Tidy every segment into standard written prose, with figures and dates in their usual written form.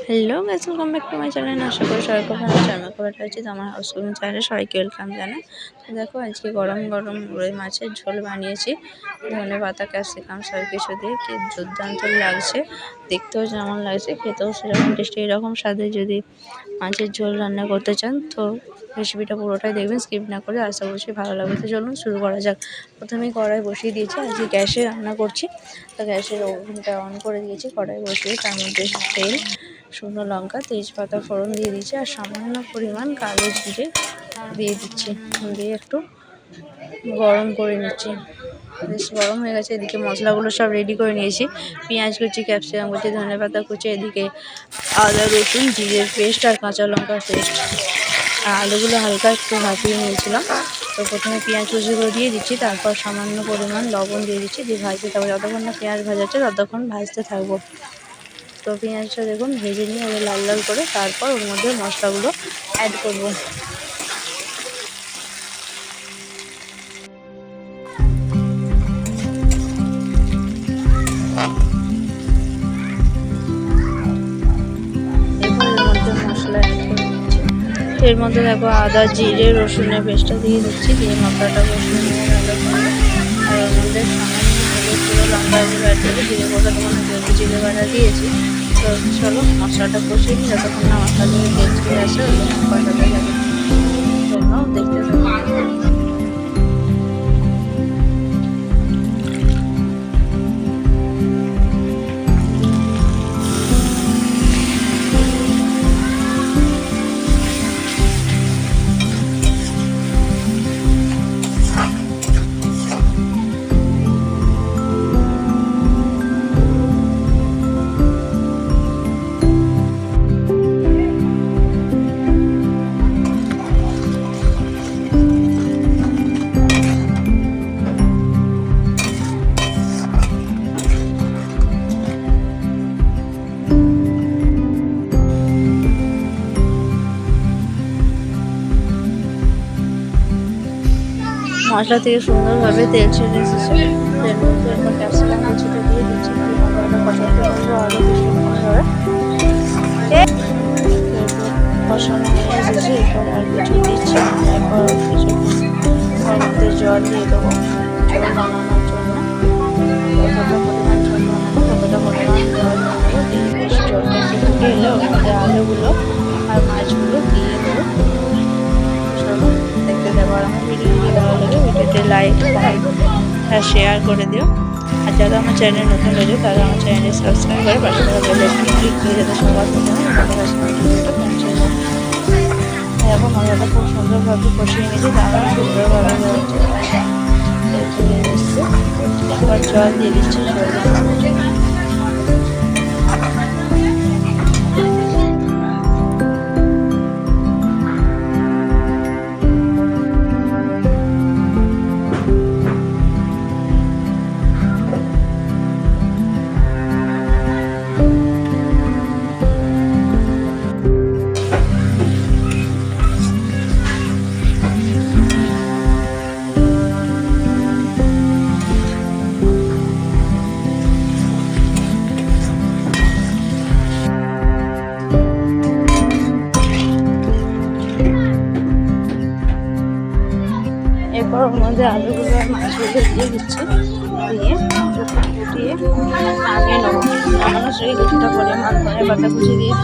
Hello guys, welcome back to my channel. আশা করি সবাই খুব ভালো আছেন। আমার খবরটা হচ্ছে আমার হাউসফুল চ্যানেলে সবাইকে ওয়েলকাম জানাই। তো দেখো, আজকে গরম গরম রুই মাছের ঝোল বানিয়েছি ধনে পাতা ক্যাপসিকাম সব কিছু দিয়ে। কি দুর্দান্ত লাগছে, দেখতেও যেমন লাগছে খেতেও সেরকম টেস্টি। এরকম স্বাদে যদি মাছের ঝোল রান্না করতে চান তো রেসিপিটা পুরোটাই দেখবেন, স্কিপ না করে। আশা করছি ভালো লাগবে। তো চলুন শুরু করা যাক। প্রথমেই কড়াই বসিয়ে দিয়েছি, আজকে গ্যাসে রান্না করছি। তো গ্যাসের ওভেনটা অন করে দিয়েছি, কড়াই বসিয়ে তার মধ্যে তেল, শুকনো লঙ্কা, তেজপাতা ফোড়ন দিয়ে দিচ্ছি আর সামান্য পরিমাণ কালো জিরে দিয়ে দিচ্ছি। দিয়ে একটু গরম করে নিচ্ছি। বেশ গরম হয়ে গেছে। এদিকে মশলাগুলো সব রেডি করে নিয়েছি। পেঁয়াজ কুচি, ক্যাপসিকাম কুচি, ধনেপাতা কুচি, এদিকে আদা রসুন জিরের পেস্ট আর কাঁচা লঙ্কার পেস্ট। আর আলুগুলো হালকা একটু ভাপিয়ে নিয়েছিলাম। তো প্রথমে পেঁয়াজ কুচিগুলো দিয়ে দিচ্ছি, তারপর সামান্য পরিমাণ লবণ দিয়ে দিচ্ছি, দিয়ে ভাজতে থাকবো। যতক্ষণ না পেঁয়াজ ভাজাচ্ছে ততক্ষণ ভাজতে থাকবো। তো পেঁয়াজটা দেখুন ভেজে নিয়ে ওদের লাল লাল করে, তারপর ওর মধ্যে মশলাগুলো অ্যাড করব। এরপর এর মধ্যে মশলা অ্যাড করে দিচ্ছি। এর মধ্যে দেখো আদা জিরে রসুনের পেস্টটা দিয়ে দিচ্ছি, দিয়ে মশলাটা কষিয়ে নিয়ে ভালো করে। আর ওর মধ্যে সামান্য হলুদ গুঁড়ো, লঙ্কা গুঁড়ো অ্যাড করে জিরে গোটা তখন জিরে বাটা দিয়েছি। তো চলো মশলাটা কষিয়ে নিই, যতক্ষণ না মশলা থেকে তেল ছেড়ে আসে ততক্ষণ কষাতে যাবে। তোমরাও দেখতে থাকো। মশলা থেকে সুন্দরভাবে তেল ছেড়ে এসেছে। এর মধ্যে এরপর ক্যাপসিকাম কুচিটা দিয়ে দিচ্ছি, মশলাটা কষাতে থাকবো আরও কিছুক্ষণ ধরে। কষানো হয়ে এসেছে, এরপর আর কিছু দিচ্ছি না। এরপর কিছুক্ষণ ওর মধ্যে জল দিয়ে দেবো ঝোল বানানোর জন্য। যতটা পরিমাণ ঝোল বানাবো ততটা পরিমাণ জল দেবো। দিয়ে বেশ জলটা একটু ফুটে এলে ওর মধ্যে আলুগুলো আর মাছগুলো দিয়ে দেবো। চলো দেখতে দেবো। আর আমার ভিডিও যদি ভালো লাগে ভিডিওতে লাইক কমেন্ট আর শেয়ার করে দিও। আর যারা আমার চ্যানেল নতুন রয়েছে তারা আমার চ্যানেলটি সাবস্ক্রাইব করে পাশে থাকা বেল আইকনটি ক্লিক করে যাতে সবার প্রথমে ভিডিওটা পৌঁছে যায়। এখন মশলাটা খুব সুন্দরভাবে কষিয়ে নিয়েছি, দারুণ সুন্দরভাবে চলে এসছে। এবার জল দিয়ে দিচ্ছি, এরপর ওর মধ্যে আলুগুলো আর মাছগুলো দিয়ে দিচ্ছি, দিয়ে ফুটিয়ে নামিয়ে নেবো। নামানোর সঙ্গে কিছুটা পরিমাণ ধনে পাতা কুচি দিয়ে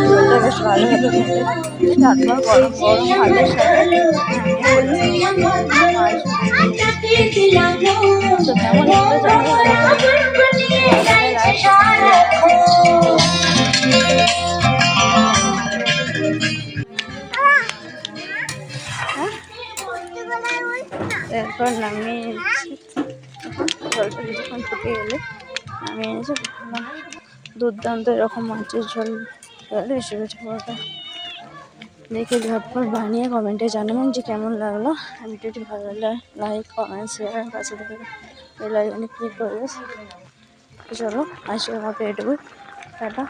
ঝোলটা বেশ ভালোভাবে ফুটে, তারপর গরম গরম ভাতের সাথে তো কেমন লাগলো এরপর নামিয়ে জলটা কিছুক্ষণ ফুটে গেলে নামিয়ে এনেছি। দুর্দান্ত এরকম মাছের ঝোল রেসিপিটা পুরোটা দেখে ঝটপট বানিয়ে কমেন্টে জানাবেন যে কেমন লাগলো। ভিডিওটি ভালো লাগলে লাইক কমেন্ট শেয়ার কাছে থেকে বেল আইকনে ক্লিক করে। চলো আজকের মতো এটুকুই, টাটা।